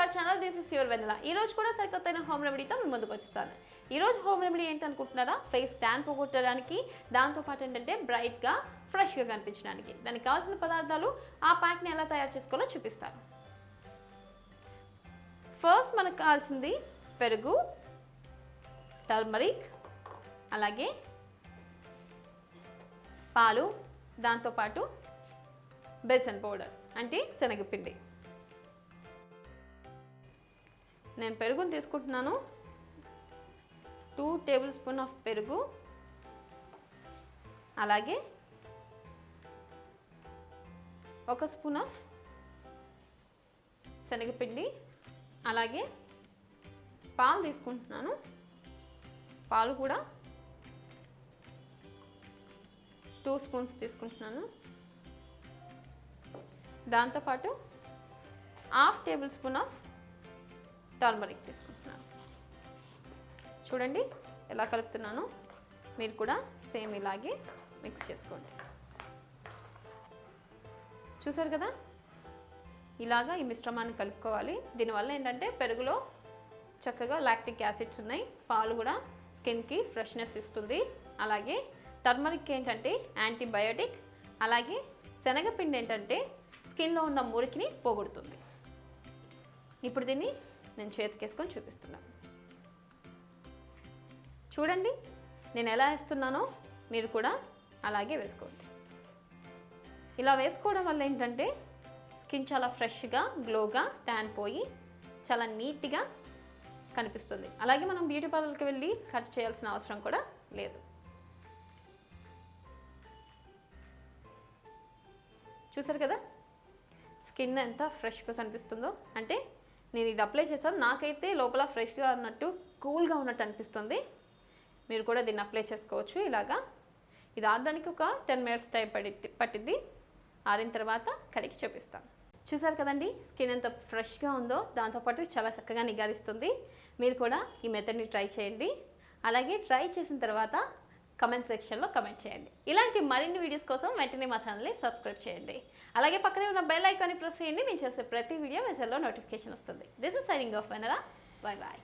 Hour channel. This is your Vennela. ఈ రోజు కూడా సరికొత్తైన హోమ్ రెమెడీతో మీ ముందుకు వచ్చేసాను. ఈ రోజు హోమ్ రెమెడీ ఏంటనుకుంటున్నారా? ఫేస్ ట్యాన్ పోగొట్టడానికి, దాంతోపాటు ఏంటంటే బ్రైట్గా ఫ్రెష్గా కనిపించడానికి. దానికి కావాల్సిన పదార్థాలు, ఆ ప్యాక్ని ఎలా తయారు చేసుకోవాలో చూపిస్తాను. ఫస్ట్ మనకు కావాల్సింది పెరుగు, టర్మరిక్, అలాగే పాలు, దాంతోపాటు బేసన్ పౌడర్ అంటే శనగపిండి. నేను పెరుగుని తీసుకుంటున్నాను. 2 టేబుల్ స్పూన్ ఆఫ్ పెరుగు, అలాగే 1 స్పూన్ ఆఫ్ శనగపిండి, అలాగే పాలు తీసుకుంటున్నాను. పాలు కూడా 2 స్పూన్స్ తీసుకుంటున్నాను. దాంతోపాటు 1/2 టేబుల్ స్పూన్ ఆఫ్ టర్మరిక్ తీసుకుంటున్నాను. చూడండి ఎలా కలుపుతున్నాను. మీరు కూడా సేమ్ ఇలాగే మిక్స్ చేసుకోండి. చూసారు కదా, ఇలాగా ఈ మిశ్రమాన్ని కలుపుకోవాలి. దీనివల్ల ఏంటంటే పెరుగులో చక్కగా లాక్టిక్ యాసిడ్స్ ఉన్నాయి. పాలు కూడా స్కిన్కి ఫ్రెష్నెస్ ఇస్తుంది. అలాగే టర్మరిక్ ఏంటంటే యాంటీబయోటిక్, అలాగే శనగపిండి ఏంటంటే స్కిన్లో ఉన్న మురికిని పోగొడుతుంది. ఇప్పుడు దీన్ని నేను చేతికేసుకొని చూపిస్తున్నాను. చూడండి నేను ఎలా వేస్తున్నానో మీరు కూడా అలాగే వేసుకోండి. ఇలా వేసుకోవడం వల్ల ఏంటంటే స్కిన్ చాలా ఫ్రెష్గా, గ్లోగా, ట్యాన్ పోయి చాలా నీట్గా కనిపిస్తుంది. అలాగే మనం బ్యూటీ పార్లర్కి వెళ్ళి ఖర్చు చేయాల్సిన అవసరం కూడా లేదు. చూసారు కదా స్కిన్ ఎంత ఫ్రెష్గా కనిపిస్తుందో. అంటే నేను ఇది అప్లై చేశాను, నాకైతే లోపల ఫ్రెష్గా ఉన్నట్టు, కూల్గా ఉన్నట్టు అనిపిస్తుంది. మీరు కూడా దీన్ని అప్లై చేసుకోవచ్చు ఇలాగా. ఇది ఆడడానికి ఒక 10 మినిట్స్ టైం పట్టిద్ది. ఆరిన తర్వాత కడిగి చూపిస్తాను. చూసారు కదండి స్కిన్ ఎంత ఫ్రెష్గా ఉందో, దాంతోపాటు చాలా చక్కగా నిగారిస్తుంది. మీరు కూడా ఈ మెథడ్ని ట్రై చేయండి. అలాగే ట్రై చేసిన తర్వాత కమెంట్ సెక్షన్లో కమెంట్ చేయండి. ఇలాంటి మరిన్ని వీడియోస్ కోసం వెంటనే మా ఛానల్ని సబ్స్క్రైబ్ చేయండి. అలాగే పక్కనే ఉన్న బెల్ ఐకాన్ని ప్రెస్ చేయండి. నేను చేసే ప్రతి వీడియో మెసేజ్లో నోటిఫికేషన్ వస్తుంది. This is signing off Vennela. Bye bye.